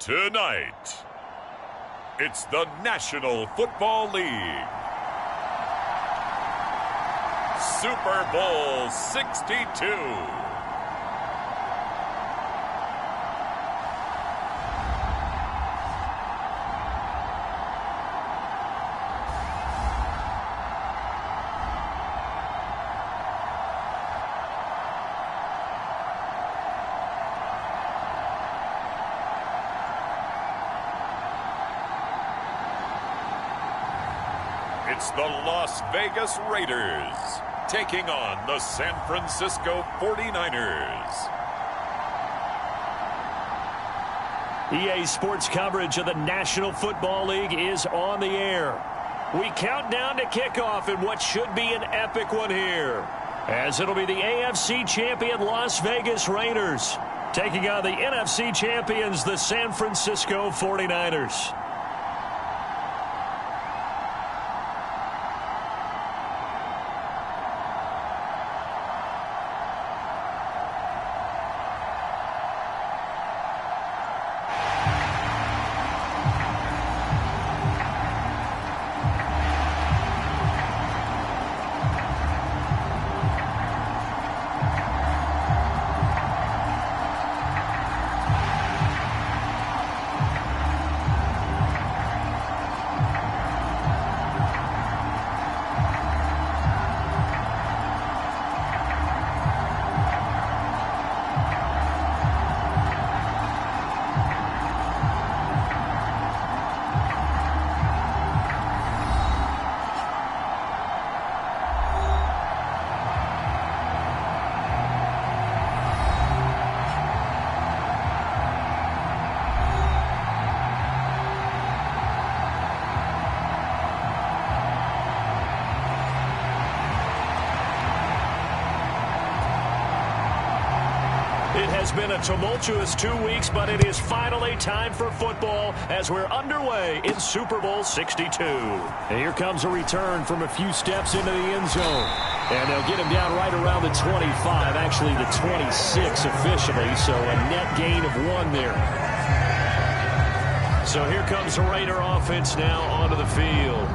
Tonight, it's the National Football League. Super Bowl 62. It's the Las Vegas Raiders taking on the San Francisco 49ers. EA Sports coverage of the National Football League is on the air. We count down to kickoff in what should be an epic one here, as it'll be the AFC champion Las Vegas Raiders taking on the NFC champions, the San Francisco 49ers. It has been a tumultuous 2 weeks, but it is finally time for football as we're underway in Super Bowl 62. And here comes a return from a few steps into the end zone. And they'll get him down right around the 25, actually the 26 officially, so a net gain of 1 there. So here comes the Raider offense now onto the field.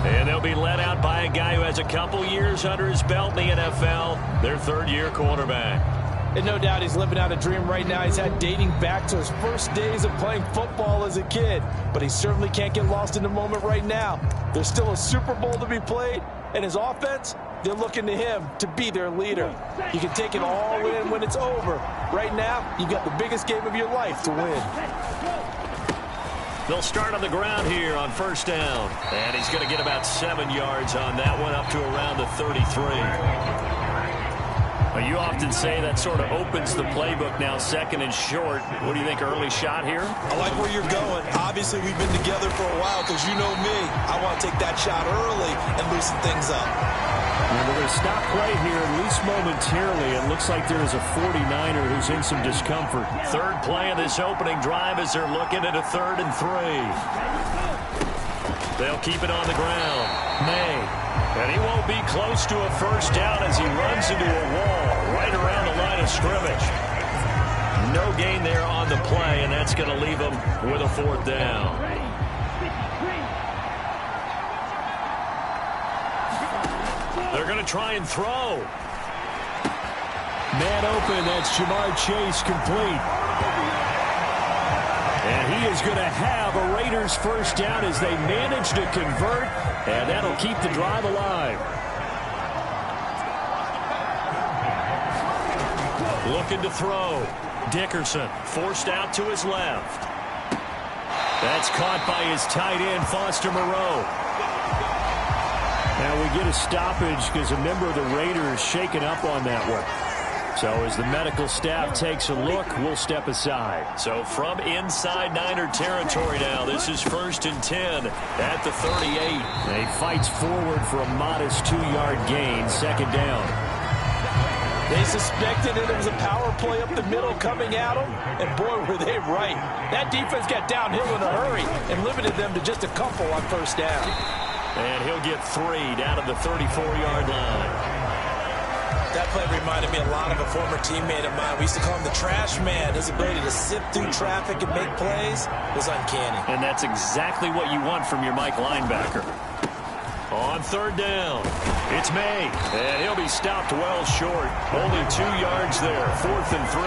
And they'll be led out by a guy who has a couple years under his belt in the NFL, their third-year quarterback. And no doubt he's living out a dream right now. He's had dating back to his first days of playing football as a kid. But he certainly can't get lost in the moment right now. There's still a Super Bowl to be played. And his offense, they're looking to him to be their leader. You can take it all in when it's over. Right now, you've got the biggest game of your life to win. They'll start on the ground here on first down. And he's going to get about 7 yards on that one, up to around the 33. Well, you often say that sort of opens the playbook now, second and short. What do you think, early shot here? I like where you're going. Obviously, we've been together for a while because you know me. I want to take that shot early and loosen things up. And we're going to stop play here, at least momentarily. It looks like there is a 49er who's in some discomfort. Third play of this opening drive as they're looking at a 3rd and 3. They'll keep it on the ground. May. And he won't be close to a first down as he runs into a wall right around the line of scrimmage. No gain there on the play, and that's going to leave him with a 4th down. They're going to try and throw. Man open, that's Jamar Chase complete. And he is going to have a Raiders first down as they manage to convert, and that'll keep the drive alive. Looking to throw. Dickerson forced out to his left. That's caught by his tight end, Foster Moreau. Now we get a stoppage because a member of the Raiders shaken up on that one. So as the medical staff takes a look, we'll step aside. So from inside Niner territory now, this is 1st and 10 at the 38. And he fights forward for a modest 2-yard gain, 2nd down. They suspected that it was a power play up the middle coming at them, and boy, were they right. That defense got downhill in a hurry and limited them to just a couple on first down. And he'll get 3 down to the 34-yard line. That play reminded me a lot of a former teammate of mine. We used to call him the trash man. His ability to sift through traffic and make plays was uncanny. And that's exactly what you want from your Mike linebacker. On third down, it's May, and he'll be stopped well short. Only 2 yards there, 4th and 3.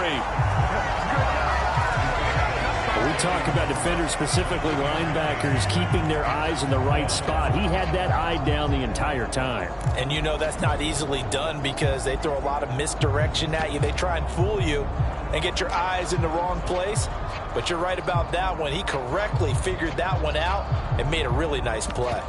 We talk about defenders, specifically linebackers, keeping their eyes in the right spot. He had that eye down the entire time. And you know that's not easily done because they throw a lot of misdirection at you. They try and fool you and get your eyes in the wrong place. But you're right about that one. He correctly figured that one out and made a really nice play.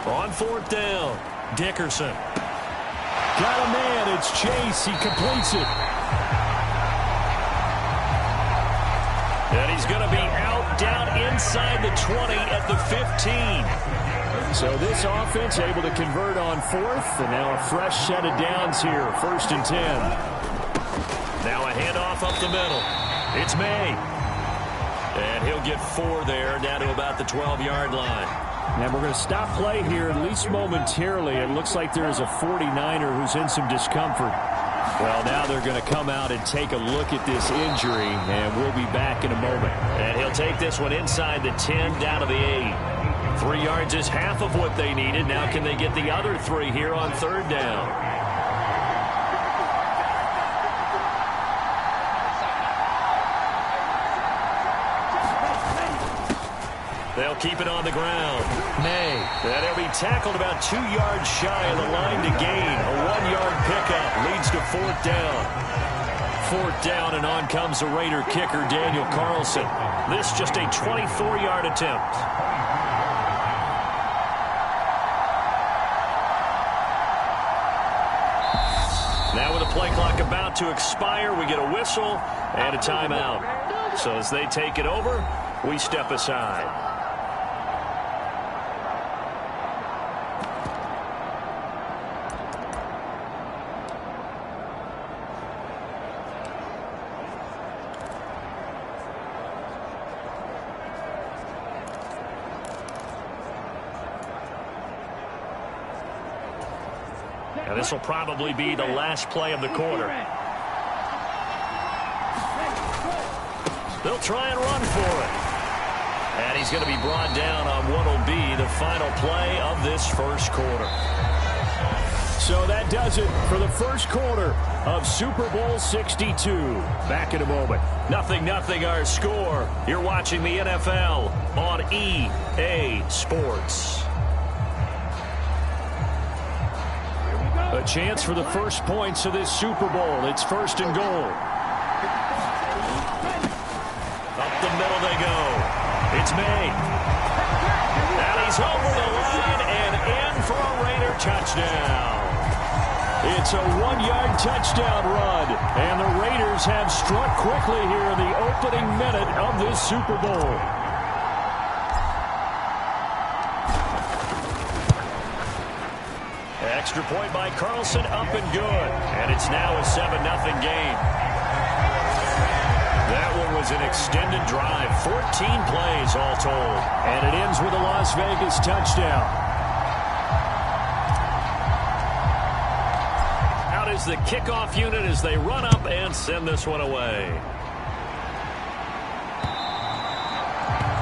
On 4th down, Dickerson. Got a man, it's Chase, he completes it. And he's going to be out down inside the 20 at the 15. So this offense able to convert on 4th, and now a fresh set of downs here, 1st and 10. Now a handoff up the middle. It's May. And he'll get 4 there, down to about the 12-yard line. And we're going to stop play here, at least momentarily. It looks like there is a 49er who's in some discomfort. Well, now they're going to come out and take a look at this injury, and we'll be back in a moment. And he'll take this one inside the 10, down to the 8. 3 yards is half of what they needed. Now can they get the other 3 here on 3rd down? They'll keep it on the ground. May. And he'll be tackled about 2 yards shy of the line to gain. A 1-yard pickup leads to 4th down. 4th down, and on comes the Raider kicker, Daniel Carlson. This just a 24-yard attempt. Now with the play clock about to expire, we get a whistle and a timeout. So as they take it over, we step aside. And this will probably be the last play of the quarter. They'll try and run for it. And he's going to be brought down on what will be the final play of this first quarter. So that does it for the first quarter of Super Bowl 62. Back in a moment. 0-0 our score. You're watching the NFL on EA Sports. A chance for the first points of this Super Bowl. It's 1st and goal. Up the middle they go. It's May. And he's over the line and in for a Raider touchdown. It's a 1-yard touchdown run. And the Raiders have struck quickly here in the opening minute of this Super Bowl. Extra point by Carlson, up and good. And it's now a 7-0 game. That one was an extended drive. 14 plays all told. And it ends with a Las Vegas touchdown. Out is the kickoff unit as they run up and send this one away.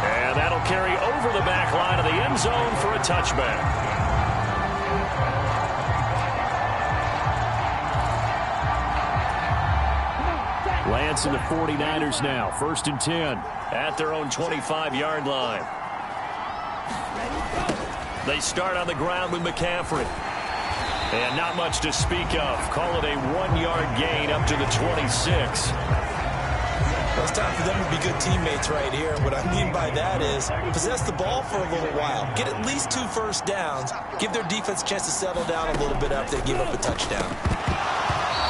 And that'll carry over the back line of the end zone for a touchback. Lance and the 49ers now. 1st and 10 at their own 25-yard line. They start on the ground with McCaffrey. And not much to speak of. Call it a 1-yard gain up to the 26. Well, it's time for them to be good teammates right here. And what I mean by that is possess the ball for a little while. Get at least 2 first downs. Give their defense a chance to settle down a little bit after they give up a touchdown.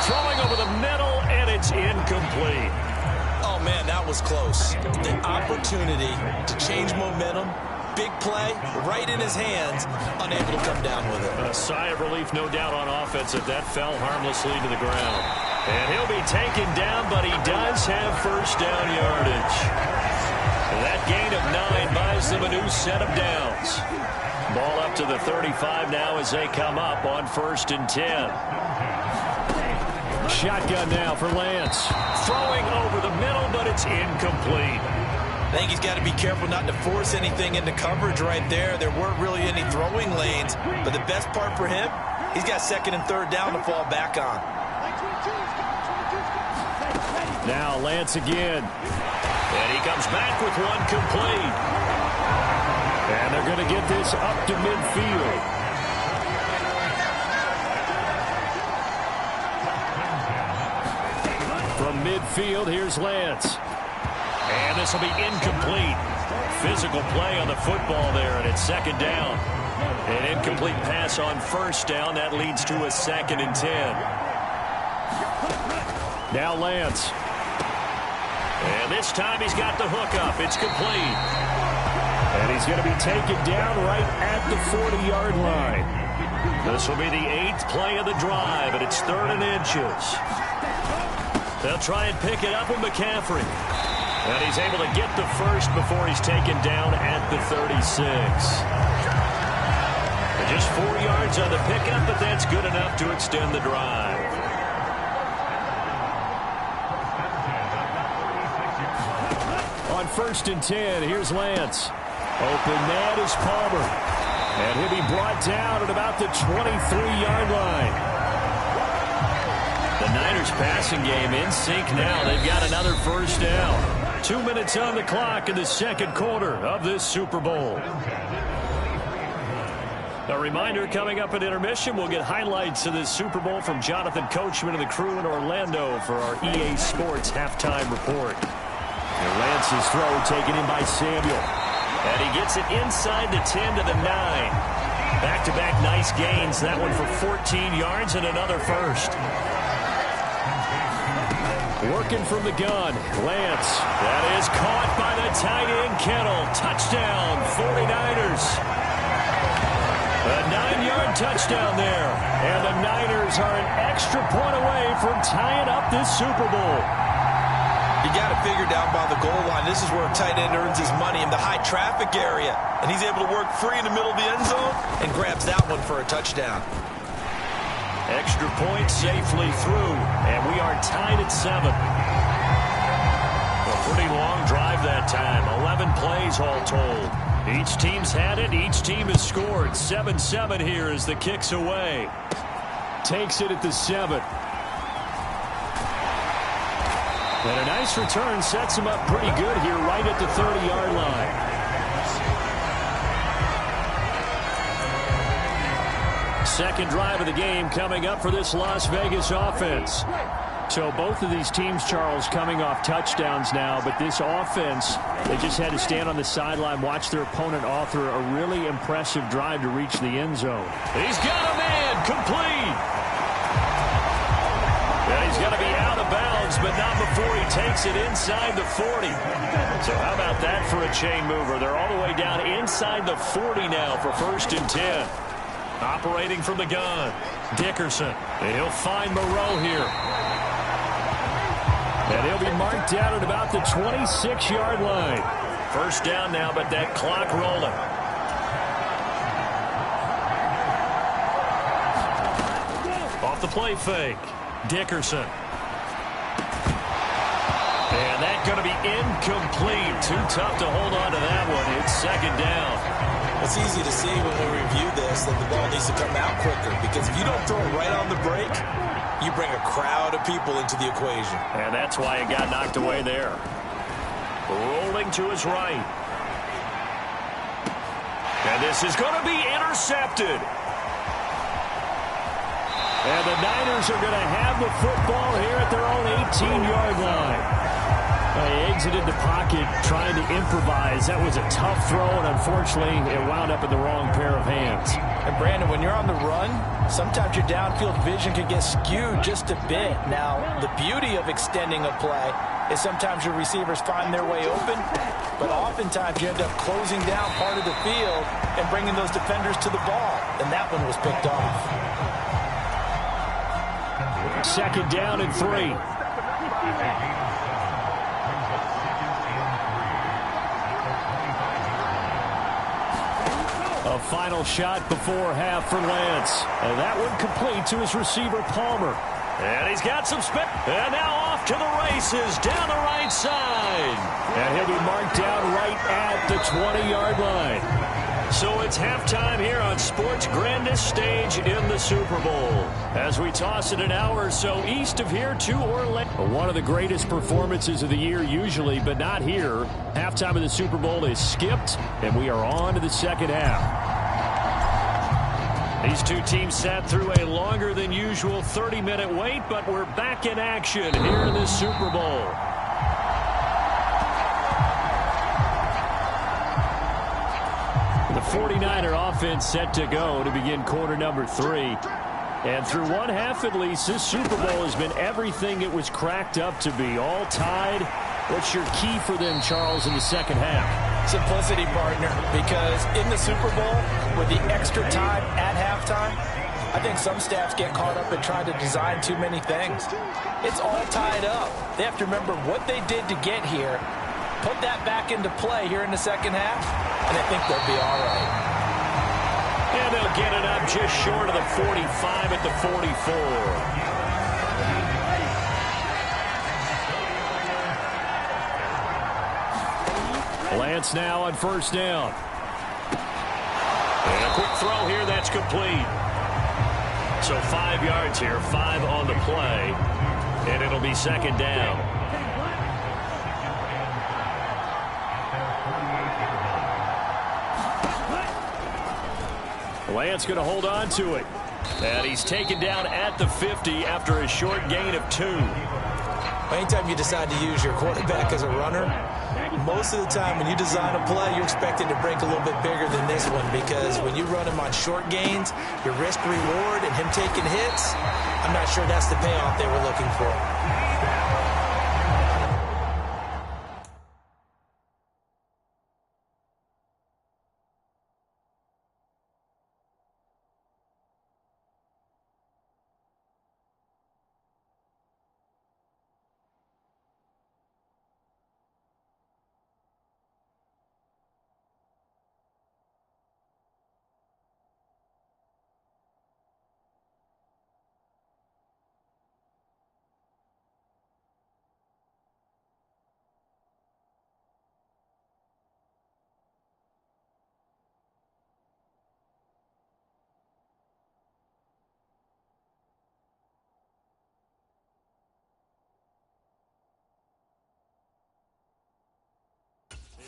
Throwing over the middle, and it's incomplete. Oh, man, that was close. The opportunity to change momentum, big play right in his hands, unable to come down with it. A sigh of relief, no doubt, on offense if that fell harmlessly to the ground. And he'll be taken down, but he does have first down yardage. That gain of 9 buys them a new set of downs. Ball up to the 35 now as they come up on 1st and 10. Shotgun now for Lance. Throwing over the middle, but it's incomplete. I think he's got to be careful not to force anything into coverage right there. There weren't really any throwing lanes, but the best part for him, he's got 2nd and 3rd down to fall back on. Now Lance again. And he comes back with one complete. And they're going to get this up to midfield. From midfield, here's Lance. And this will be incomplete. Physical play on the football there, and it's 2nd down. An incomplete pass on 1st down. That leads to a 2nd and 10. Now Lance. And this time he's got the hook up. It's complete. And he's going to be taken down right at the 40-yard line. This will be the 8th play of the drive, and it's 3rd and inches. They'll try and pick it up with McCaffrey. And he's able to get the first before he's taken down at the 36. Just 4 yards on the pickup, but that's good enough to extend the drive. On 1st and 10, here's Lance. Open man is Palmer. And he'll be brought down at about the 23-yard line. The Niners passing game in sync now. They've got another first down. 2 minutes on the clock in the 2nd quarter of this Super Bowl. A reminder, coming up at intermission, we'll get highlights of this Super Bowl from Jonathan Coachman and the crew in Orlando for our EA Sports halftime report. And Lance's throw taken in by Samuel. And he gets it inside the 10 to the 9. Back-to-back nice gains. That one for 14 yards and another first. Working from the gun, Lance. That is caught by the tight end, Kittle. Touchdown, 49ers. A 9-yard touchdown there. And the Niners are an extra point away from tying up this Super Bowl. You got to figure down by the goal line. This is where a tight end earns his money in the high traffic area. And he's able to work free in the middle of the end zone and grabs that one for a touchdown. Extra point safely through, and we are tied at 7. A pretty long drive that time. 11 plays all told. Each team's had it. Each team has scored. 7-7 here as the kick's away. Takes it at the 7. And a nice return sets him up pretty good here right at the 30-yard line. Second drive of the game coming up for this Las Vegas offense. So both of these teams, Charles, coming off touchdowns now, but this offense, they just had to stand on the sideline, watch their opponent author a really impressive drive to reach the end zone. He's got a man, complete. And he's going to be out of bounds, but not before he takes it inside the 40. So how about that for a chain mover? They're all the way down inside the 40 now for 1st and 10. Operating from the gun, Dickerson. He'll find Moreau here. And he'll be marked down at about the 26-yard line. First down now, but that clock rolling. Off the play fake, Dickerson. And that's going to be incomplete. Too tough to hold on to that one. It's 2nd down. It's easy to see when we review this that the ball needs to come out quicker, because if you don't throw it right on the break, you bring a crowd of people into the equation. And that's why it got knocked away there. Rolling to his right. And this is going to be intercepted. And the Niners are going to have the football here at their own 18-yard line. He exited the pocket trying to improvise. That was a tough throw, and unfortunately, it wound up in the wrong pair of hands. And Brandon, when you're on the run, sometimes your downfield vision can get skewed just a bit. Now, the beauty of extending a play is sometimes your receivers find their way open, but oftentimes you end up closing down part of the field and bringing those defenders to the ball, and that one was picked off. Second down and 3. A final shot before half for Lance. And that one complete to his receiver, Palmer. And he's got some spin. And now off to the races down the right side. And he'll be marked down right at the 20-yard line. So it's halftime here on sports' grandest stage in the Super Bowl. As we toss it an hour or so east of here to Orlando. One of the greatest performances of the year usually, but not here. Halftime of the Super Bowl is skipped, and we are on to the second half. These two teams sat through a longer than usual 30-minute wait, but we're back in action here in the Super Bowl. The 49er offense set to go to begin quarter number 3. And through one half at least, this Super Bowl has been everything it was cracked up to be. All tied. What's your key for them, Charles, in the second half? Simplicity, partner, because in the Super Bowl, with the extra time at halftime, I think some staffs get caught up in trying to design too many things. It's all tied up. They have to remember what they did to get here, put that back into play here in the second half, and I think they'll be all right. And they'll get it up just short of the 45 at the 44. Lance now on first down. And a quick throw here, that's complete. So 5 yards here, 5 on the play, and it'll be second down. Lance going to hold on to it. And he's taken down at the 50 after a short gain of 2. Anytime you decide to use your quarterback as a runner, most of the time when you design a play, you're expected to break a little bit bigger than this one, because when you run him on short gains, your risk reward and him taking hits, I'm not sure that's the payoff they were looking for.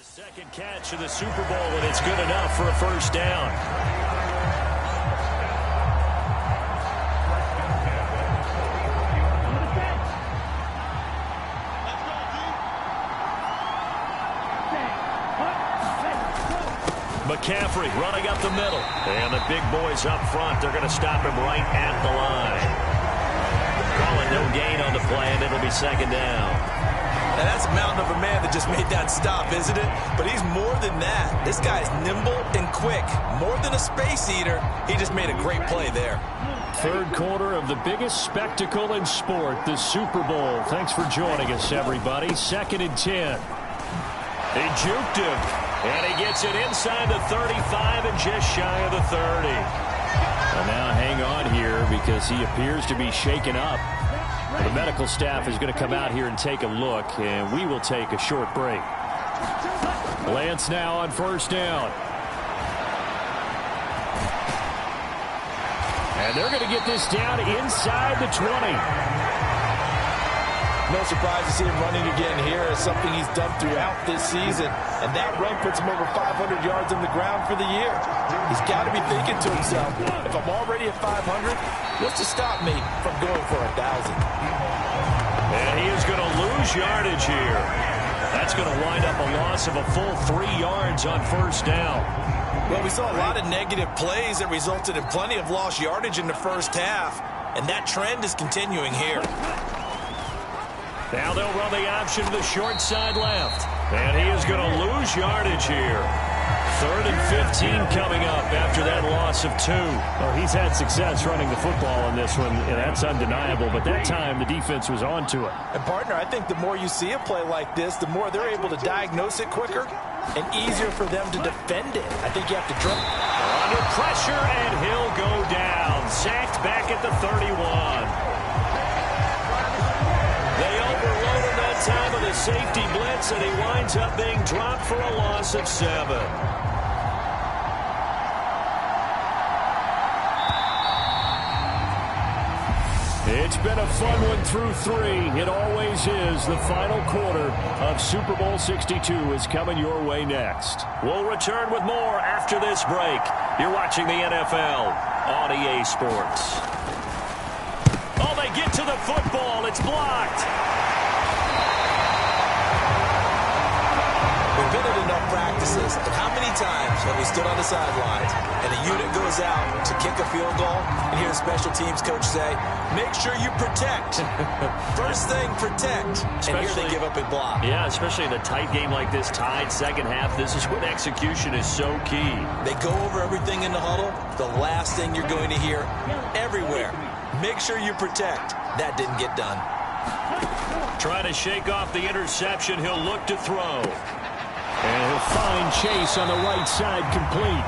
Second catch of the Super Bowl, and it's good enough for a first down. McCaffrey running up the middle. And the big boys up front, they're going to stop him right at the line. Calling no gain on the play, and it'll be second down. Now that's a mountain of a man that just made that stop, isn't it? But he's more than that. This guy's nimble and quick. More than a space eater, he just made a great play there. Third quarter of the biggest spectacle in sport, the Super Bowl. Thanks for joining us, everybody. 2nd and 10. He juked him, and he gets it inside the 35 and just shy of the 30. And now hang on here because he appears to be shaken up. The medical staff is going to come out here and take a look, and we will take a short break. Lance now on first down. And they're going to get this down inside the 20. No surprise to see him running again here. It's something he's done throughout this season. And that run puts him over 500 yards on the ground for the year. He's got to be thinking to himself, if I'm already at 500, what's to stop me from going for 1,000? And he is going to lose yardage here. That's going to wind up a loss of a full 3 yards on first down. Well, we saw a lot of negative plays that resulted in plenty of lost yardage in the first half, and that trend is continuing here. Now they'll run the option to the short side left. And he is going to lose yardage here. 3rd and 15 coming up after that loss of 2. Well, he's had success running the football in this one, and that's undeniable. But that time, the defense was on to it. And, partner, I think the more you see a play like this, the more they're able to diagnose it quicker and easier for them to defend it. I think you have to drop. Under pressure, and he'll go down. Sacked back at the 31. They overloaded that time of the safety blitz, and he winds up being dropped for a loss of 7. It's been a fun one through 3. It always is. The final quarter of Super Bowl 62 is coming your way next. We'll return with more after this break. You're watching the NFL on EA Sports. Oh, they get to the football. It's blocked. We've been at enough practices, and how many times have we stood on the sidelines and a unit goes out to kick a field goal and hear the special teams coach say, make sure you protect. First thing, protect. And here they give up a block. Yeah, especially in a tight game like this, tied second half. This is when execution is so key. They go over everything in the huddle. The last thing you're going to hear everywhere, make sure you protect. That didn't get done. Trying to shake off the interception. He'll look to throw. And he'll find Chase on the right side, complete.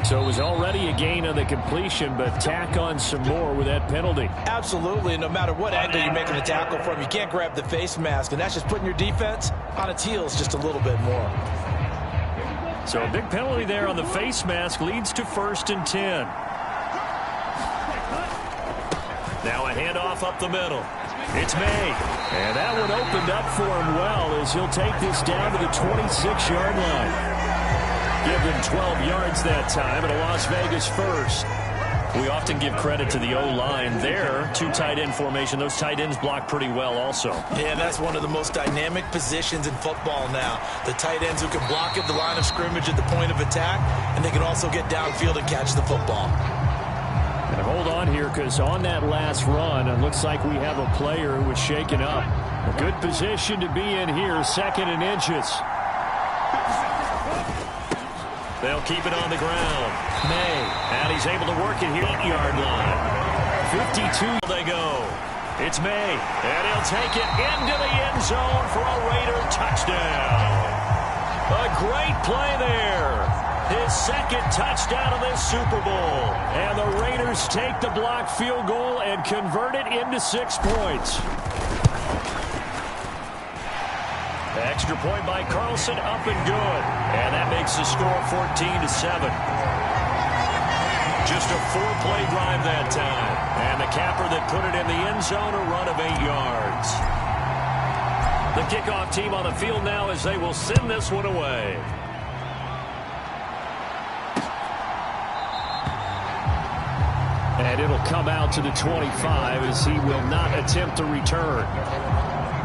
So it was already a gain on the completion, but tack on some more with that penalty. Absolutely. No matter what angle you're making the tackle from, you can't grab the face mask, and that's just putting your defense on its heels just a little bit more. So a big penalty there on the face mask leads to 1st and 10. Now a handoff up the middle. It's May. And that one opened up for him well as he'll take this down to the 26-yard line. Give them 12 yards that time and a Las Vegas first. We often give credit to the O-line there. 2 tight end formation. Those tight ends block pretty well also. Yeah, that's one of the most dynamic positions in football now. The tight ends who can block at the line of scrimmage at the point of attack, and they can also get downfield and catch the football. And hold on here, because on that last run, it looks like we have a player who was shaken up. A good position to be in here, 2nd and inches. They'll keep it on the ground. May, and he's able to work it here. 8-yard line. 52 they go. It's May, and he'll take it into the end zone for a Raider touchdown. A great play there. His 2nd touchdown of this Super Bowl. And the Raiders take the blocked field goal and convert it into 6 points. Extra point by Carlson, up and good. And that makes the score 14-7. Just a 4-play drive that time. And the capper that put it in the end zone, a run of 8 yards. The kickoff team on the field now as they will send this one away. And it'll come out to the 25 as he will not attempt to return.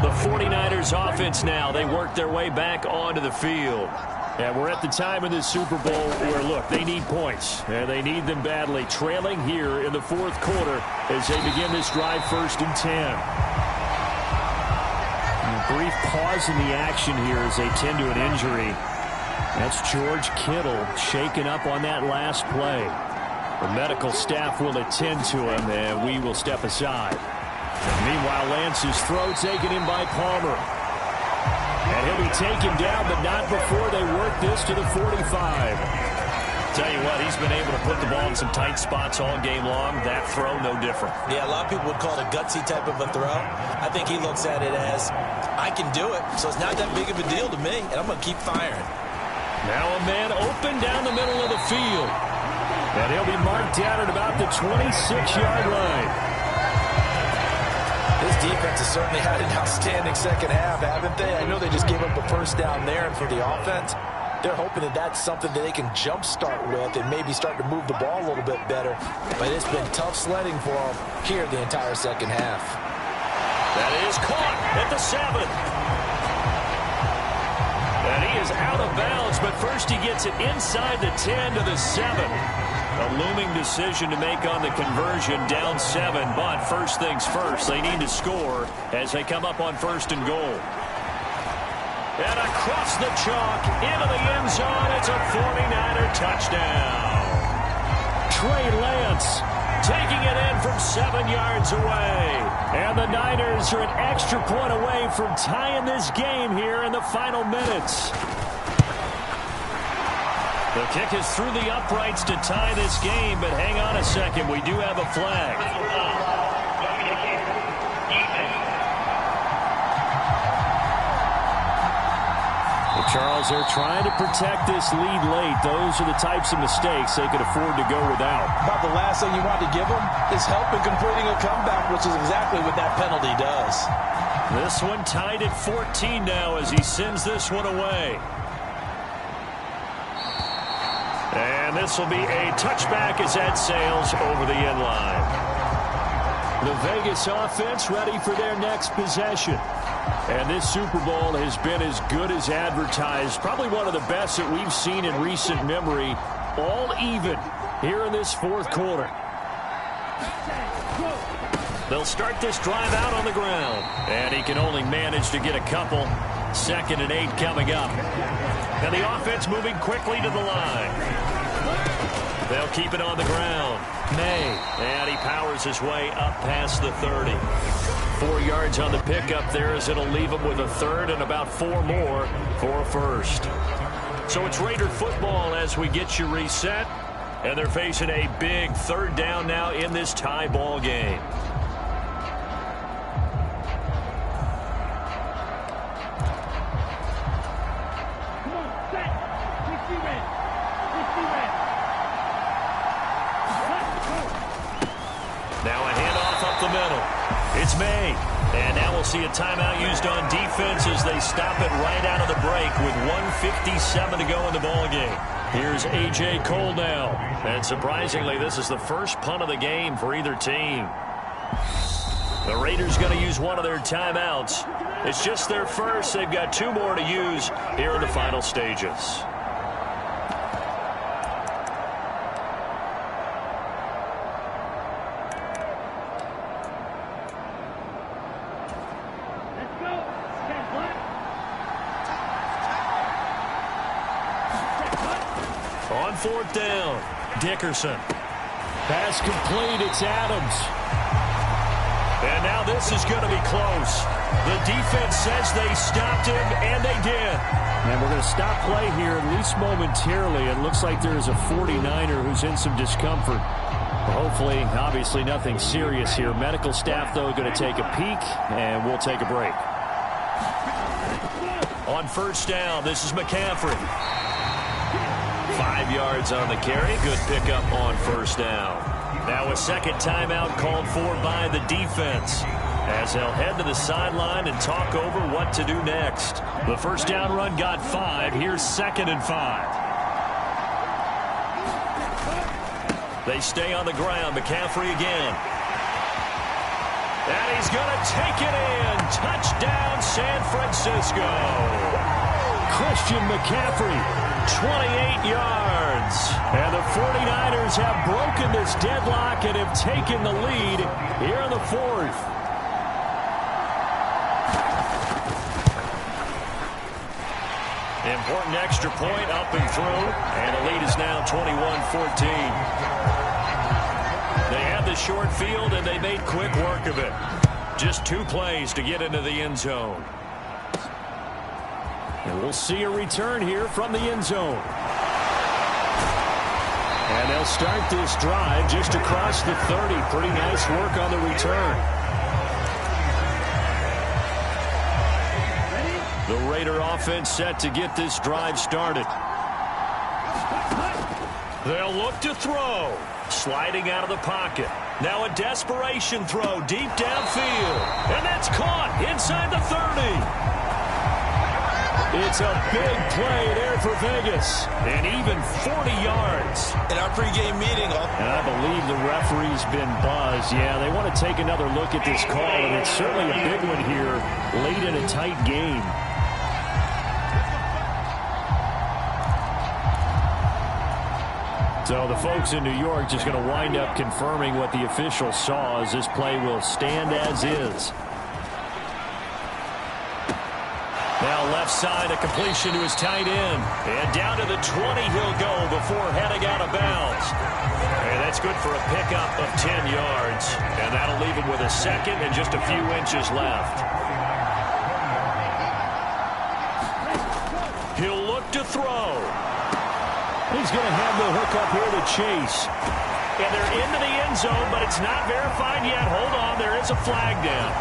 The 49ers offense now, they work their way back onto the field. And we're at the time in this Super Bowl where, look, they need points. And they need them badly. Trailing here in the 4th quarter as they begin this drive 1st and 10. A brief pause in the action here as they tend to an injury. That's George Kittle shaken up on that last play. The medical staff will attend to him, and we will step aside. Meanwhile, Lance's throw taken in by Palmer. And he'll be taken down, but not before they work this to the 45. Tell you what, he's been able to put the ball in some tight spots all game long. That throw, no different. Yeah, a lot of people would call it a gutsy type of a throw. I think he looks at it as, I can do it, so it's not that big of a deal to me, and I'm going to keep firing. Now a man open down the middle of the field. And he'll be marked down at about the 26-yard line. This defense has certainly had an outstanding second half, haven't they? I know they just gave up a 1st down there, and for the offense, They're hoping that that's something that they can jumpstart with and maybe start to move the ball a little bit better. But it's been tough sledding for them here the entire second half. That is caught at the 7. And he is out of bounds, but first he gets it inside the 10 to the 7. A looming decision to make on the conversion, down 7. But first things first, they need to score as they come up on 1st and goal. And across the chalk, into the end zone, it's a 49er touchdown. Trey Lance taking it in from 7 yards away. And the Niners are an extra point away from tying this game here in the final minutes. The kick is through the uprights to tie this game, but hang on a second, we do have a flag. Well, Charles, they're trying to protect this lead late. Those are the types of mistakes they could afford to go without. About the last thing you want to give them is help in completing a comeback, which is exactly what that penalty does. This one tied at 14 now as he sends this one away. And this will be a touchback as that sails over the end line. The Vegas offense ready for their next possession. And this Super Bowl has been as good as advertised. Probably one of the best that we've seen in recent memory. All even here in this 4th quarter. They'll start this drive out on the ground. And he can only manage to get a couple. 2nd and 8 coming up. And the offense moving quickly to the line. They'll keep it on the ground. May. And he powers his way up past the 30. 4 yards on the pickup there as it'll leave him with a 3rd and about 4 more for a 1st. So it's Raider football as we get you reset. And they're facing a big 3rd down now in this tie ball game. It's May. And now we'll see a timeout used on defense as they stop it right out of the break with 1:57 to go in the ballgame. Here's A.J. Cole now. And surprisingly, this is the first punt of the game for either team. The Raiders going to use one of their timeouts. It's just their first. They've got 2 more to use here in the final stages. On 4th down, Dickerson. Pass complete, it's Adams. And now this is going to be close. The defense says they stopped him, and they did. And we're going to stop play here, at least momentarily. It looks like there is a 49er who's in some discomfort. Hopefully, obviously nothing serious here. Medical staff, though, going to take a peek, and we'll take a break. On 1st down, this is McCaffrey. 5 yards on the carry. Good pickup on 1st down. Now a 2nd timeout called for by the defense as they'll head to the sideline and talk over what to do next. The 1st down run got 5. Here's 2nd and 5. They stay on the ground. McCaffrey again. And he's going to take it in. Touchdown, San Francisco. Christian McCaffrey, 28 yards. And the 49ers have broken this deadlock and have taken the lead here in the 4th. Important extra point up and through. And the lead is now 21-14. They had the short field and they made quick work of it. Just 2 plays to get into the end zone. And we'll see a return here from the end zone. And they'll start this drive just across the 30. Pretty nice work on the return. The Raider offense set to get this drive started. They'll look to throw. Sliding out of the pocket. Now a desperation throw deep downfield. And that's caught inside the 30. It's a big play there for Vegas. And even 40 yards. In our pregame meeting. And I believe the referee's been buzzed. Yeah, they want to take another look at this call, and it's certainly a big one here late in a tight game. So the folks in New York just going to wind up confirming what the official saw, as this play will stand as is. Now left side, a completion to his tight end. And down to the 20 he'll go before heading out of bounds. And that's good for a pickup of 10 yards. And that'll leave him with a second and just a few inches left. He'll look to throw. He's going to have the hook up here to Chase. And they're into the end zone, but it's not verified yet. Hold on, there is a flag down.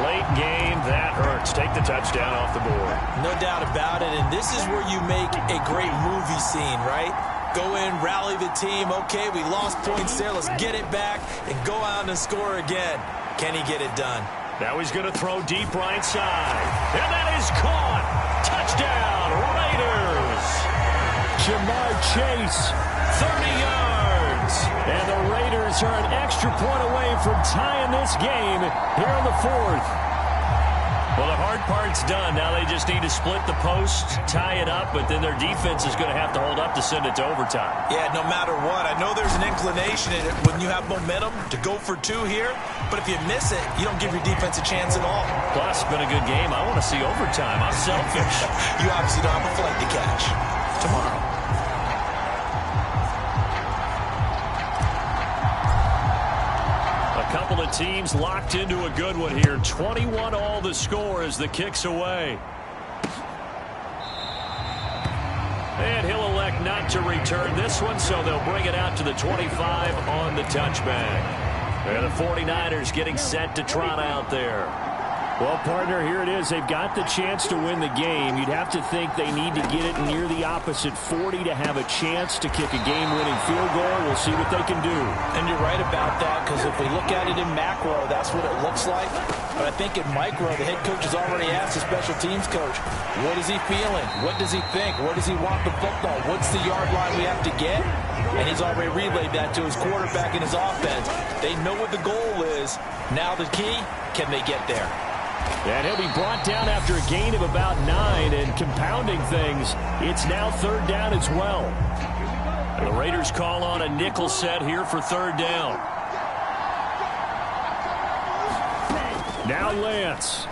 Late game, that hurts. Take the touchdown off the board. No doubt about it, and this is where you make a great movie scene, right? Go in, rally the team. Okay, we lost points there. Let's get it back and go out and score again. Can he get it done? Now he's going to throw deep right side. And that is caught. Touchdown, Raiders. Jamar Chase, 30 yards. And the Raiders are an extra point away from tying this game here in the fourth. Well, the hard part's done. Now they just need to split the post, tie it up, but then their defense is going to have to hold up to send it to overtime. Yeah, no matter what. I know there's an inclination in it when you have momentum to go for two here, but if you miss it, you don't give your defense a chance at all. Plus, it's been a good game. I want to see overtime. I'm selfish. You obviously don't have a flight to catch. Tomorrow. A couple of teams locked into a good one here. 21 all the score as the kick's away. And he'll elect not to return this one, so they'll bring it out to the 25 on the touchback. And the 49ers getting set to trot out there. Well, partner, here it is. They've got the chance to win the game. You'd have to think they need to get it near the opposite 40 to have a chance to kick a game-winning field goal. We'll see what they can do. And you're right about that, because if we look at it in macro, that's what it looks like. But I think in micro, the head coach has already asked the special teams coach, what is he feeling? What does he think? Where does he want the football? What's the yard line we have to get? And he's already relayed that to his quarterback and his offense. They know what the goal is. Now the key, can they get there? And he'll be brought down after a gain of about 9, and compounding things, it's now third down as well. And the Raiders call on a nickel set here for third down. Now Lance.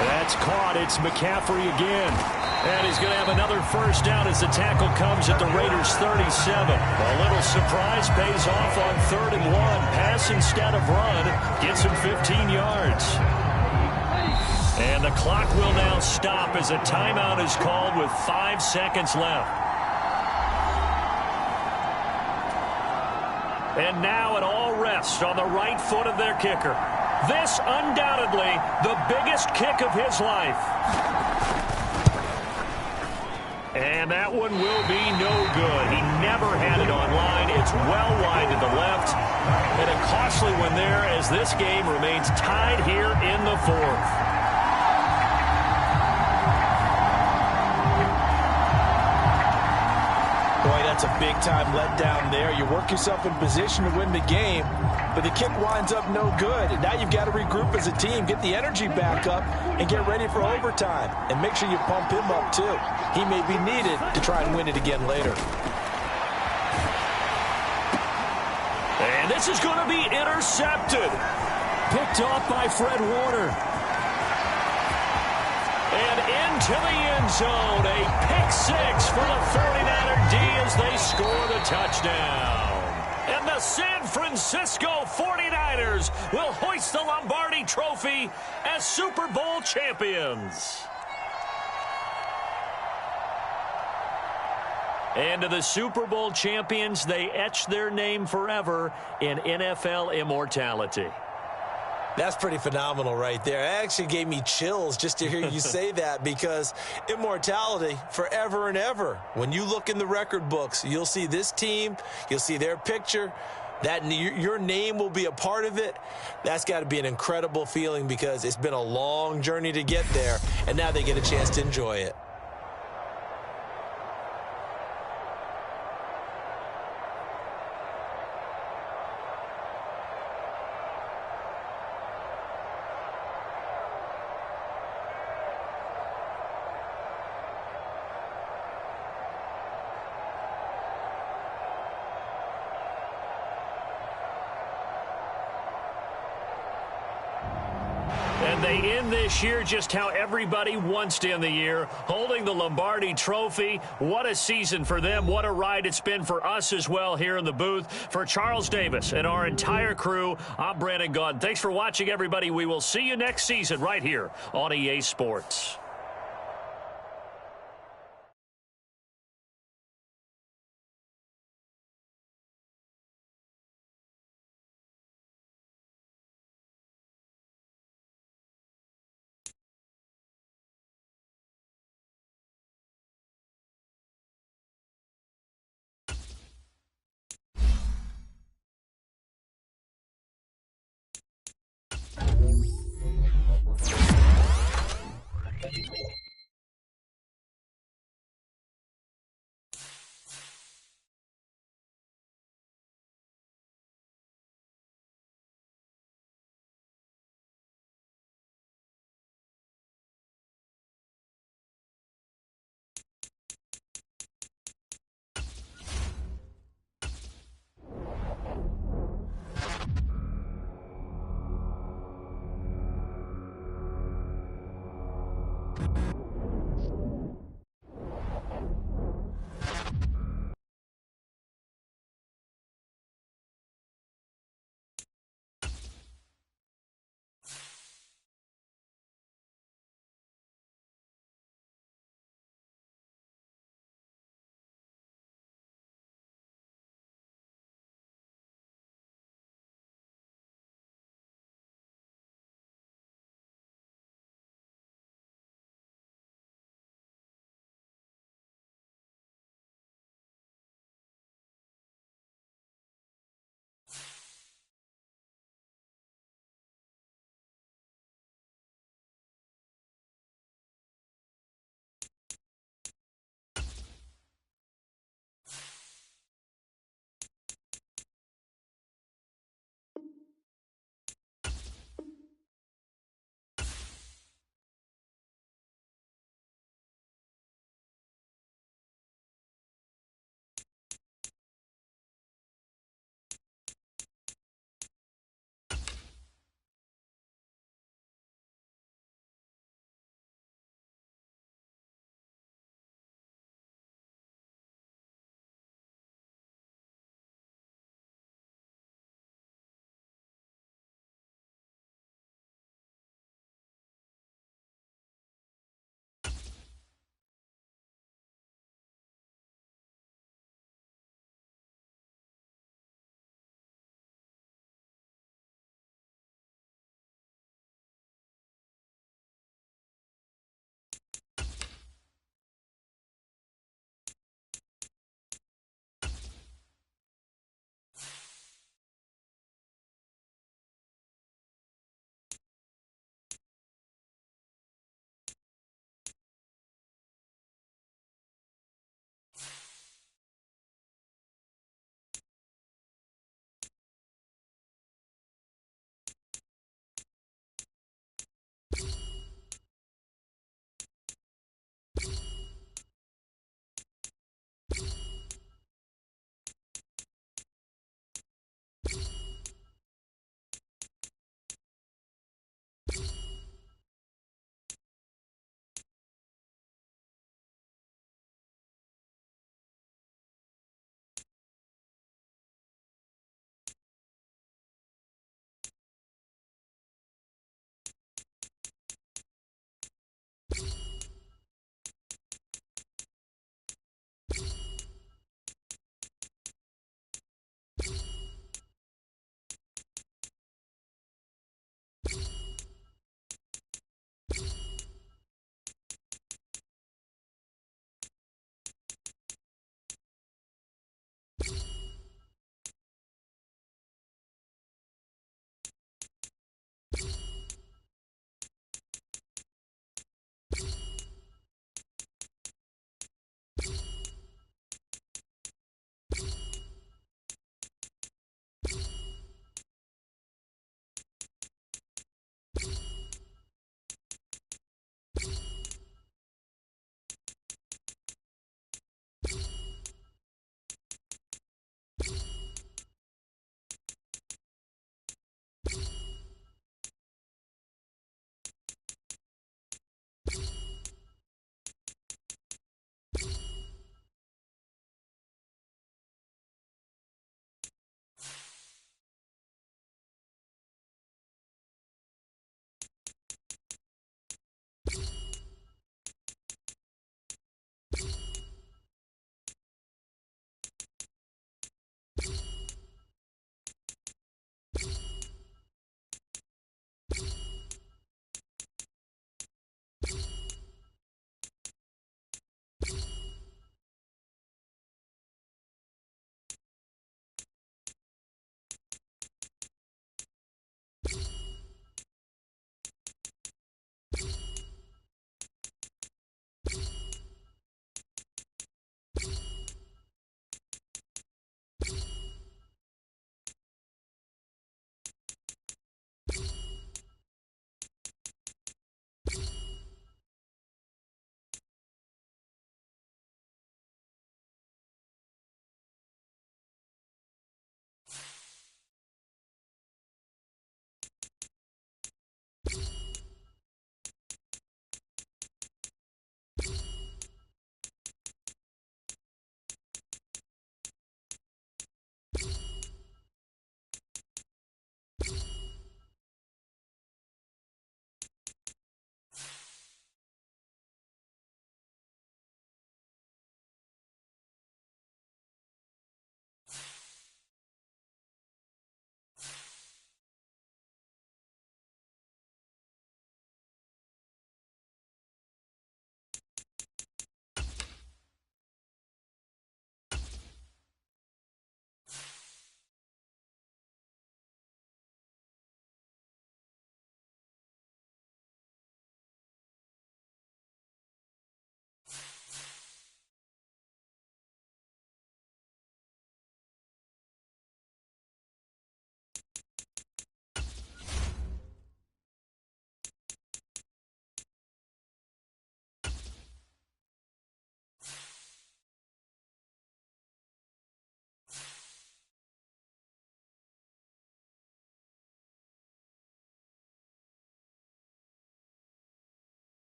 That's caught. It's McCaffrey again. And he's going to have another first down as the tackle comes at the Raiders' 37. A little surprise pays off on 3rd and 1. Pass instead of run. Gets him 15 yards. And the clock will now stop as a timeout is called with 5 seconds left. And now it all rests on the right foot of their kicker. This undoubtedly the biggest kick of his life. And that one will be no good. He never had it on line. It's well wide to the left. And a costly one there as this game remains tied here in the fourth. Boy, that's a big-time letdown there. You work yourself in position to win the game, but the kick winds up no good. And now you've got to regroup as a team, get the energy back up, and get ready for overtime. And make sure you pump him up, too. He may be needed to try and win it again later. And this is going to be intercepted. Picked off by Fred Warner. And into the end zone. A pick six for the 49er D as they score the touchdown. And the San Francisco 49ers will hoist the Lombardi Trophy as Super Bowl champions. And to the Super Bowl champions, they etch their name forever in NFL immortality. That's pretty phenomenal right there. It actually gave me chills just to hear you say that, because immortality forever and ever. When you look in the record books, you'll see this team, you'll see their picture, that your name will be a part of it. That's got to be an incredible feeling, because it's been a long journey to get there, and now they get a chance to enjoy it. And they end this year just how everybody wants to end the year, holding the Lombardi Trophy. What a season for them. What a ride it's been for us as well here in the booth. For Charles Davis and our entire crew, I'm Brandon Gaudin. Thanks for watching, everybody. We will see you next season right here on EA Sports.